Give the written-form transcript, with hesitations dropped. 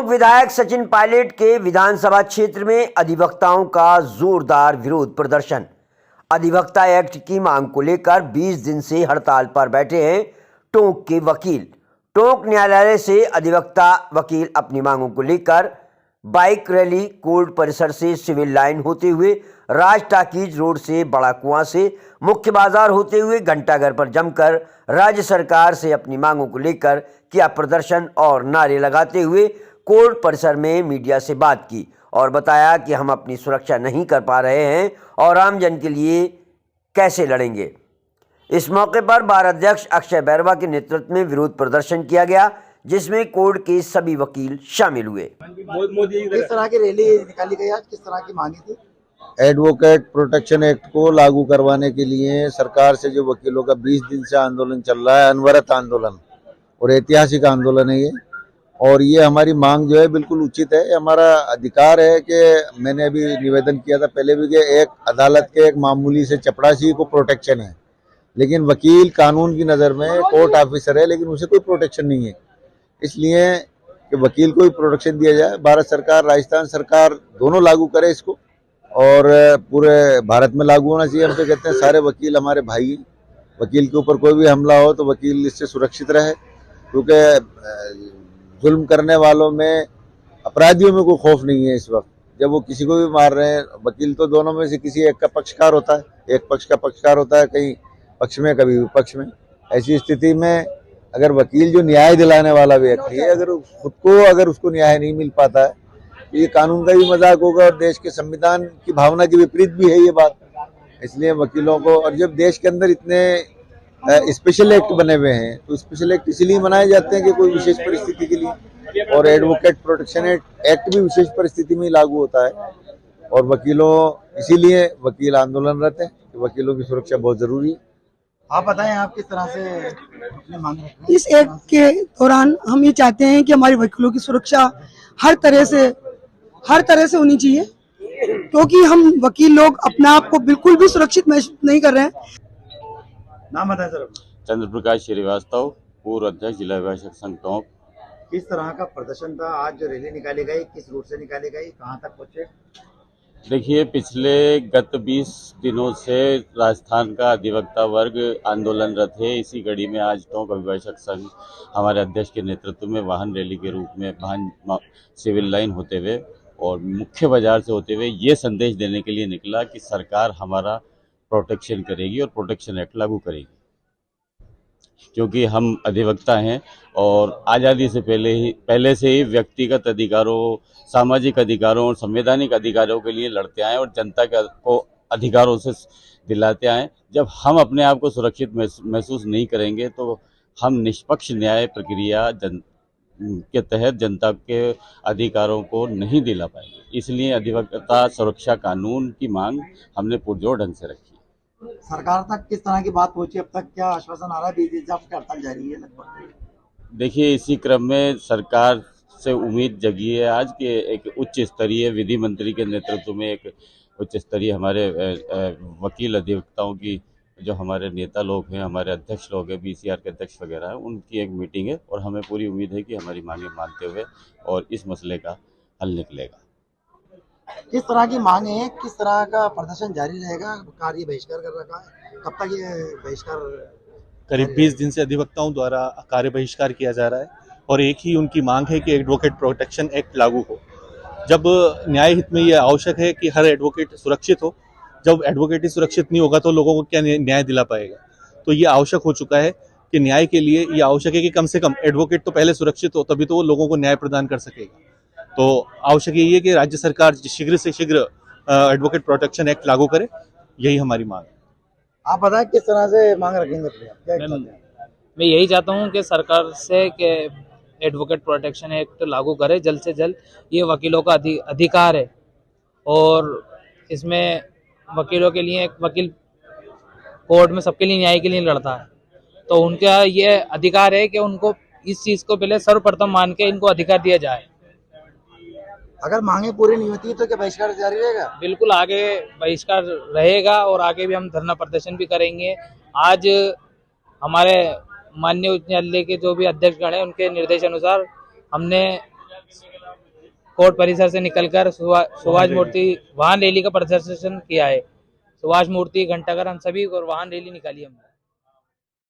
विधायक सचिन पायलट के विधानसभा क्षेत्र में अधिवक्ताओं का जोरदार विरोध प्रदर्शन। अधिवक्ता एक्ट की मांग को लेकर 20 दिन से हड़ताल पर बैठे हैं टोंक के वकील। टोंक न्यायालय से अधिवक्ता वकील अपनी मांगों को लेकर बाइक रैली कोर्ट परिसर से सिविल लाइन होते हुए राज टाकीज रोड से बड़ा कुआं से मुख्य बाजार होते हुए घंटाघर पर जमकर राज्य सरकार से अपनी मांगों को लेकर किया प्रदर्शन और नारे लगाते हुए कोर्ट परिसर में मीडिया से बात की और बताया कि हम अपनी सुरक्षा नहीं कर पा रहे हैं और आमजन के लिए कैसे लड़ेंगे। इस मौके पर बार अध्यक्ष अक्षय बैरवा के नेतृत्व में विरोध प्रदर्शन किया गया, जिसमें कोर्ट के सभी वकील शामिल हुए। किस तरह की रैली निकाली गई आज, किस तरह की मांगी थी? एडवोकेट प्रोटेक्शन एक्ट को लागू करवाने के लिए सरकार से जो वकीलों का 20 दिन से आंदोलन चल रहा है, अनवरत आंदोलन और ऐतिहासिक आंदोलन है ये। और ये हमारी मांग जो है बिल्कुल उचित है। हमारा अधिकार है कि मैंने अभी निवेदन किया था पहले भी कि एक अदालत के एक मामूली से चपरासी को प्रोटेक्शन है, लेकिन वकील कानून की नज़र में कोर्ट ऑफिसर है, लेकिन उसे कोई प्रोटेक्शन नहीं है। इसलिए कि वकील को भी प्रोटेक्शन दिया जाए। भारत सरकार, राजस्थान सरकार दोनों लागू करे इसको और पूरे भारत में लागू होना चाहिए। हम तो कहते हैं सारे वकील हमारे भाई हैं। वकील के ऊपर कोई भी हमला हो तो वकील इससे सुरक्षित रहे, क्योंकि जुल्म करने वालों में, अपराधियों में कोई खौफ नहीं है इस वक्त। जब वो किसी को भी मार रहे हैं, वकील तो दोनों में से किसी एक का पक्षकार होता है, एक पक्ष का पक्षकार होता है, कहीं पक्ष में कभी विपक्ष में। ऐसी स्थिति में अगर वकील जो न्याय दिलाने वाला व्यक्ति है, अगर उसको न्याय नहीं मिल पाता है तो ये कानून का भी मजाक होगा और देश के संविधान की भावना के विपरीत भी है ये बात। इसलिए वकीलों को, और जब देश के अंदर इतने स्पेशल एक्ट बने हुए हैं तो स्पेशल एक्ट इसलिए बनाए जाते हैं कि कोई विशेष परिस्थिति के लिए, और एडवोकेट प्रोटेक्शन एक्ट भी विशेष परिस्थिति में लागू होता है। और वकीलों, इसीलिए वकील आंदोलनरत हैं कि वकीलों की सुरक्षा बहुत जरूरी है। आप बताएं, आप किस तरह से अपनी मांग रखते हैं? इस एक्ट के दौरान हम ये चाहते हैं कि हमारे वकीलों की सुरक्षा हर तरह से होनी चाहिए, क्योंकि हम वकील लोग अपने आप को बिल्कुल भी सुरक्षित महसूस नहीं कर रहे हैं। नाम बताएं सर। चंद्र प्रकाश श्रीवास्तव, पूर्व अध्यक्ष जिला विभाजक संघ टोंक। किस तरह का प्रदर्शन था आज, जो रैली निकाली गई, किस रूट से निकाली गई, कहाँ तक पहुँचे? देखिए, पिछले गत 20 दिनों से राजस्थान का अधिवक्ता वर्ग आंदोलनरत है। इसी कड़ी में आज टोंक अभिभाषक संघ हमारे अध्यक्ष के नेतृत्व में वाहन रैली के रूप में सिविल लाइन होते हुए और मुख्य बाजार से होते हुए ये संदेश देने के लिए निकला कि सरकार हमारा प्रोटेक्शन करेगी और प्रोटेक्शन एक्ट लागू करेगी, क्योंकि हम अधिवक्ता हैं और आज़ादी से पहले से ही व्यक्तिगत अधिकारों, सामाजिक अधिकारों और संवैधानिक अधिकारों के लिए लड़ते आए और जनता को अधिकारों से दिलाते आए। जब हम अपने आप को सुरक्षित महसूस नहीं करेंगे तो हम निष्पक्ष न्याय प्रक्रिया के तहत जनता के अधिकारों को नहीं दिला पाएंगे। इसलिए अधिवक्ता सुरक्षा कानून की मांग हमने पुरजोर ढंग से रखी। सरकार तक किस तरह की बात पहुंची अब तक, क्या आश्वासन आ रहा है? 20 दिन से आपकी हड़ताल जारी है लगभग। देखिए, इसी क्रम में सरकार से उम्मीद जगी है आज कि एक उच्च स्तरीय विधि मंत्री के नेतृत्व में एक उच्च स्तरीय हमारे वकील अधिवक्ताओं की, जो हमारे नेता लोग हैं, हमारे अध्यक्ष लोग हैं, BCR के अध्यक्ष वगैरह हैं, उनकी एक मीटिंग है और हमें पूरी उम्मीद है कि हमारी मांगें मानते हुए और इस मसले का हल निकलेगा। किस तरह की मांग है, किस तरह का प्रदर्शन जारी रहेगा? कार्य बहिष्कार कर रखा है, कब तक ये बहिष्कार? करीब 20 दिन से अधिवक्ताओं द्वारा कार्य बहिष्कार किया जा रहा है और एक ही उनकी मांग है कि एडवोकेट प्रोटेक्शन एक्ट लागू हो। जब न्याय हित में ये आवश्यक है कि हर एडवोकेट सुरक्षित हो, जब एडवोकेट ही सुरक्षित नहीं होगा तो लोगों को क्या न्याय दिला पाएगा? तो ये आवश्यक हो चुका है कि न्याय के लिए ये आवश्यक है कि कम से कम एडवोकेट तो पहले सुरक्षित हो, तभी तो वो लोगों को न्याय प्रदान कर सकेगा। तो आवश्यक यही है कि राज्य सरकार शीघ्र से शीघ्र एडवोकेट प्रोटेक्शन एक्ट लागू करे, यही हमारी मांग है। आप बताएं किस तरह से मांग रखेंगे? मैं यही चाहता हूं कि सरकार से कि एडवोकेट प्रोटेक्शन एक्ट लागू करे जल्द से जल्द। ये वकीलों का अधिकार है और इसमें वकीलों के लिए, एक वकील कोर्ट में सबके लिए न्याय के लिए लड़ता है, तो उनका ये अधिकार है कि उनको इस चीज़ को पहले सर्वप्रथम मान के इनको अधिकार दिया जाए। अगर मांगे पूरी नहीं होती तो क्या बहिष्कार जारी रहेगा? बिल्कुल, आगे बहिष्कार रहेगा और आगे भी हम धरना प्रदर्शन भी करेंगे। आज हमारे माननीय उच्च न्यायालय के जो भी अध्यक्षगण हैं, उनके निर्देश अनुसार हमने कोर्ट परिसर से निकलकर सुभाष मूर्ति वाहन रैली का प्रदर्शन किया है। सुभाष मूर्ति, घंटाघर, हम सभी और वाहन रैली निकाली हमने।